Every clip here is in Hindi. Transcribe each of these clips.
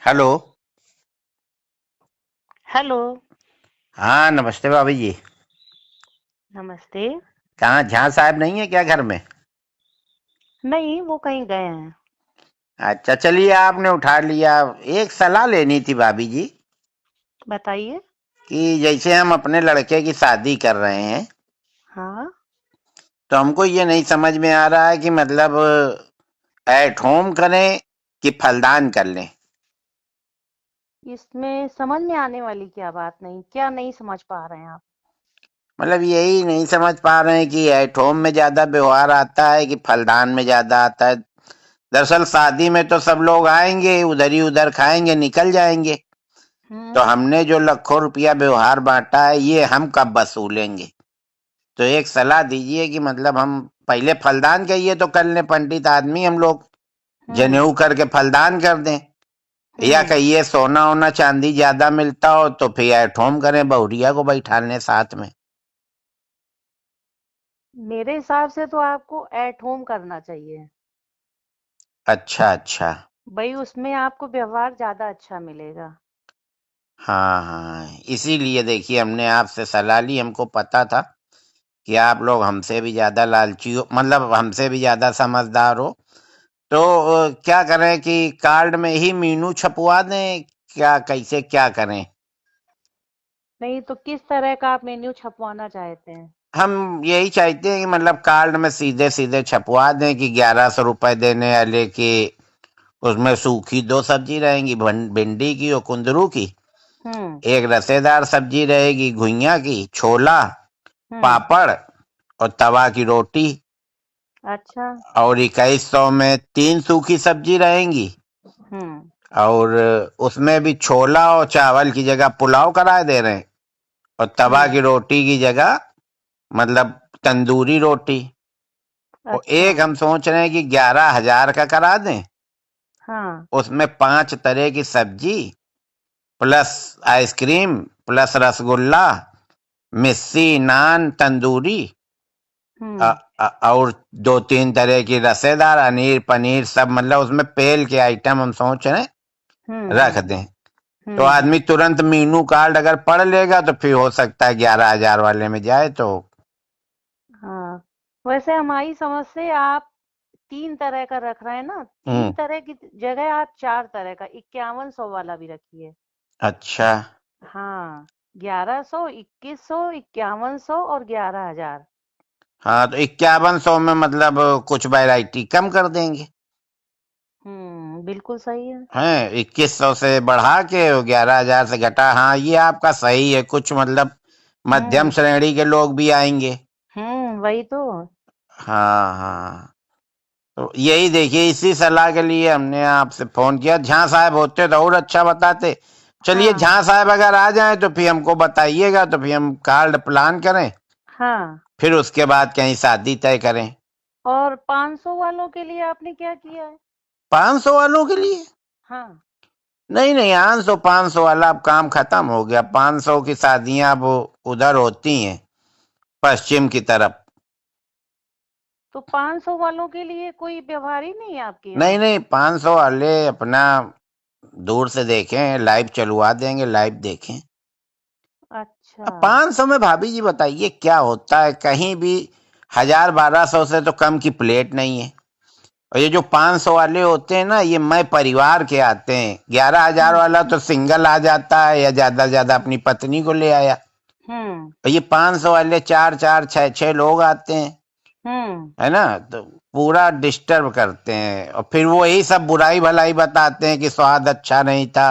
हेलो। हेलो। हाँ, नमस्ते भाभी जी। नमस्ते। कहाँ झां साहब नहीं है क्या घर में? नहीं, वो कहीं गए हैं। अच्छा, चलिए आपने उठा लिया। एक सलाह लेनी थी भाभी जी बताइए। कि जैसे हम अपने लड़के की शादी कर रहे हैं, हाँ। तो हमको ये नहीं समझ में आ रहा है कि मतलब एट होम करें कि फलदान कर लें। इसमें समझ में आने वाली क्या बात नहीं, क्या नहीं समझ पा रहे हैं आप? मतलब यही नहीं समझ पा रहे हैं कि एट होम में ज्यादा व्यवहार आता है कि फलदान में ज्यादा आता है। दरअसल शादी में तो सब लोग आएंगे, उधर ही उधर खाएंगे, निकल जाएंगे। तो हम्म। हमने जो लाखों रुपया व्यवहार बांटा है, ये हम कब वसूलेंगे? तो एक सलाह दीजिए कि मतलब हम पहले फलदान कहिए तो कर लें, पंडित आदमी हम लोग, हम्म। जनेऊ करके फलदान कर दें। या हम्म। कहिए सोना ओना चांदी ज्यादा मिलता हो तो फिर एट होम करें, बहुरिया को बैठा लें साथ में। मेरे हिसाब से तो आपको एट होम करना चाहिए। अच्छा अच्छा। भाई, उसमें आपको व्यवहार ज्यादा अच्छा मिलेगा। हाँ हाँ, इसीलिए देखिए हमने आपसे सलाह ली। हमको पता था कि आप लोग हमसे भी ज्यादा लालची हो, मतलब हमसे भी ज्यादा समझदार हो। तो क्या करें कि कार्ड में ही मीनू छपवा दें, क्या कैसे क्या करें? नहीं तो किस तरह का आप मेन्यू छपवाना चाहते हैं? हम यही चाहते हैं कि मतलब कार्ड में सीधे सीधे छपवा दें कि 1100 रुपए देने वाले की, उसमें सूखी दो सब्जी रहेंगी, भिंडी की और कुंदरू की। हम्म। एक रसेदार सब्जी रहेगी घुइयां की, छोला, हम्म। पापड़ और तवा की रोटी। अच्छा। और 2100 में 3 सूखी सब्जी रहेंगी। हम्म। और उसमें भी छोला और चावल की जगह पुलाव करा दे रहे हैं। और तवा हम्म। की रोटी की जगह मतलब तंदूरी रोटी। और अच्छा। एक हम सोच रहे हैं कि 11,000 का करा दें। हाँ। उसमें 5 तरह की सब्जी प्लस आइसक्रीम प्लस रसगुल्ला, मिस्सी, नान, तंदूरी, हम्म। और 2-3 तरह की रसेदार, अनीर, पनीर, सब मतलब उसमें पेल के आइटम हम सोच रहे हैं हम्म। रख दें। तो हम्म। आदमी तुरंत मीनू कार्ड अगर पढ़ लेगा तो फिर हो सकता है 11,000 वाले में जाए तो। हाँ, वैसे हमारी समझ से आप 3 तरह का रख रहे हैं ना, तीन हम्म। तरह की जगह आप 4 तरह का 5100 वाला भी रखिए। अच्छा। हाँ, 1100, 2100, 5100 और 11,000। हाँ, तो 5100 में मतलब कुछ वैरायटी कम कर देंगे। बिल्कुल सही है। हैं, 2100 से बढ़ा के 11,000 से घटा। हाँ, ये आपका सही है। कुछ मतलब मध्यम हम्म। श्रेणी के लोग भी आएंगे। वही तो। हाँ हाँ। तो यही देखिए, इसी सलाह के लिए हमने आपसे फोन किया। झां साहब होते तो और अच्छा बताते। चलिए, हाँ। झां साहब अगर आ जाए तो फिर हमको बताइएगा, तो फिर हम कार्ड प्लान करें, हाँ। फिर उसके बाद कहीं शादी तय करें। और 500 वालों के लिए आपने क्या किया है? 500 वालों के लिए? हाँ। नहीं नहीं, 500 वाला अब काम खत्म हो गया। 500 की शादियां अब उधर होती हैं, पश्चिम की तरफ। तो 500 वालों के लिए कोई व्यवहार ही नहीं है आपके नहीं यहाँ? नहीं, 500 वाले अपना दूर से देखें, लाइव चलवा देंगे, लाइव देखें। अच्छा। अब 500 में भाभी जी बताइए क्या होता है कहीं भी? 1000-1200 से तो कम की प्लेट नहीं है। और ये जो 500 वाले होते हैं ना, ये मैं परिवार के आते हैं। 11,000 हम्म। वाला तो सिंगल आ जाता है या ज्यादा से ज्यादा अपनी पत्नी को ले आया। हम्म। और ये 500 वाले 4-4, 6-6 लोग आते हैं, हम्म। है ना? तो पूरा डिस्टर्ब करते हैं और फिर वो यही सब बुराई भलाई बताते हैं कि स्वाद अच्छा नहीं था।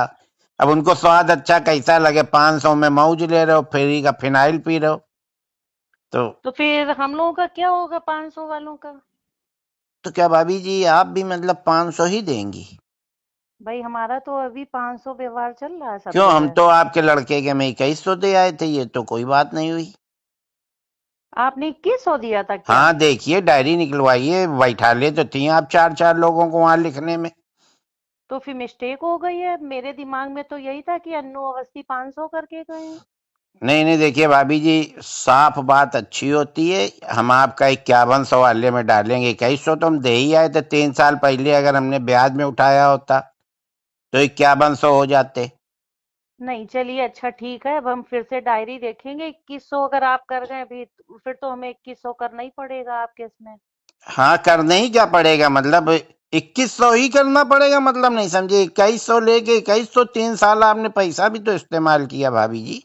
अब उनको स्वाद अच्छा कैसा लगे? 500 में मौज ले रहे हो, फ्री का फिनाइल पी रहे हो। तो तो फिर हम लोगों का क्या होगा 500 वालों का? तो क्या भाभी जी आप भी मतलब 500 ही देंगी? भाई, हमारा तो अभी 500 व्यवहार चल रहा है सब क्यों, हम जगह। तो आपके लड़के के में 2100 दे आए थे, ये तो कोई बात नहीं हुई। आपने 2100 दिया था क्या? हाँ, देखिए डायरी निकलवाइए, बैठा ले तो थी आप 4-4 लोगों को वहां लिखने में। तो फिर मिस्टेक हो गई है, मेरे दिमाग में तो यही था कि अन्नू अवस्थी 500 करके गए हैं। नहीं नहीं, देखिए भाभी जी, साफ बात अच्छी होती है। हम आपका 5100 वाले में डालेंगे। 2100 तो हम दे ही आए थे 3 साल पहले, अगर हमने ब्याज में उठाया होता। तो 5100 हो जाते। नहीं, चलिए अच्छा ठीक है, अब हम फिर से डायरी देखेंगे। 2100 अगर आप कर गए अभी, फिर तो हमें 2100 करना ही पड़ेगा आपके इसमें। हाँ, करने ही क्या पड़ेगा, मतलब 2100 ही करना पड़ेगा, मतलब नहीं समझे। 2100 लेके 2100, 3 साल आपने पैसा भी तो इस्तेमाल किया भाभी जी।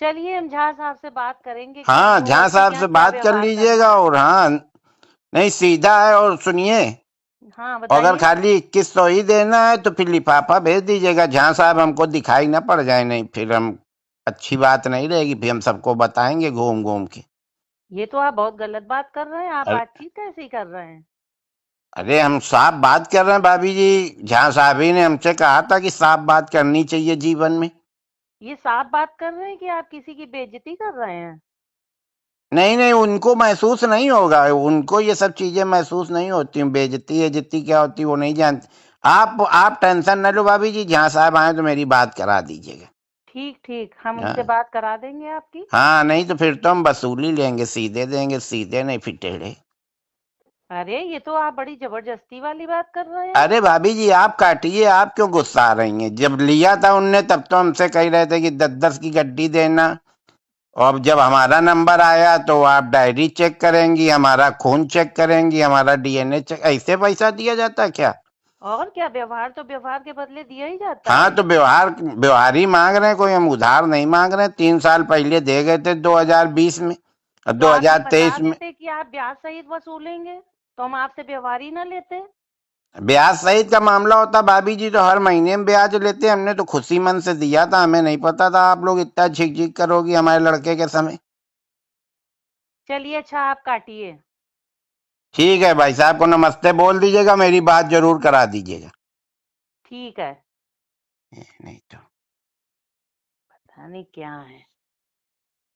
चलिए हम झा साहब से बात करेंगे कि हाँ, वो झा उनके साहब यहाँ से क्या बात कर व्यवहार लीजिएगा। करना है। और हाँ, नहीं सीधा है। और सुनिए, हाँ अगर बताइए। खाली 2100 ही देना है तो फिर लिफाफा भेज दीजिएगा। झा साहब हमको दिखाई ना पड़ जाए, नहीं फिर हम अच्छी बात नहीं रहेगी, फिर हम सबको बताएंगे घूम घूम के। ये तो आप बहुत गलत बात कर रहे हैं, आप अरे बातचीत कैसी कर रहे हैं। अरे, हम साफ बात कर रहे हैं भाभी जी। झा साहब ही ने हमसे कहा था कि साफ बात करनी चाहिए जीवन में। ये साफ बात कर रहे हैं कि आप किसी की बेइज्जती कर रहे हैं। नहीं नहीं, उनको महसूस नहीं होगा, उनको ये सब चीजें महसूस नहीं होती। बेइज्जती बेइज्जती क्या होती वो नहीं जानते। आप टेंशन न लो भाभी जी, जहाँ साहब आए तो मेरी बात करा दीजिएगा। ठीक ठीक, हम उनसे हाँ बात करा देंगे आपकी। हाँ, नहीं तो फिर तो हम वसूली लेंगे, सीधे देंगे, सीधे नहीं फिर टेढ़े। अरे ये तो आप बड़ी जबरदस्ती वाली बात कर रहे हैं। अरे भाभी जी, आप काटिए, आप क्यों गुस्सा आ रही हैं। जब लिया था उनने तब तो हमसे कह रहे थे कि 10-10 की गड्डी देना। और अब जब हमारा नंबर आया तो आप डायरी चेक करेंगी, हमारा खून चेक करेंगी, हमारा डीएनए चेक। ऐसे पैसा दिया जाता है क्या। और क्या, व्यवहार तो व्यवहार के बदले दिया ही जाता हाँ, है। तो व्यवहार व्यवहार ही मांग रहे हैं, कोई हम उधार नहीं मांग रहे हैं। 3 साल पहले दे गए थे 2020 में और तो आप ये 2023 बता में। देते कि आप ब्याज सहित वसूलेंगे, तो हम आपसे व्यवहार ही ना लेते। ब्याज सहित का मामला होता भाभी जी तो हर महीने में ब्याज लेते। हमने तो खुशी मन से दिया था, हमें नहीं पता था आप लोग इतना झिक झिक करोगी हमारे लड़के के समय। चलिए अच्छा, आप काटिए। ठीक है, भाई साहब को नमस्ते बोल दीजिएगा, मेरी बात जरूर करा दीजिएगा। ठीक है। नहीं तो पता नहीं क्या है।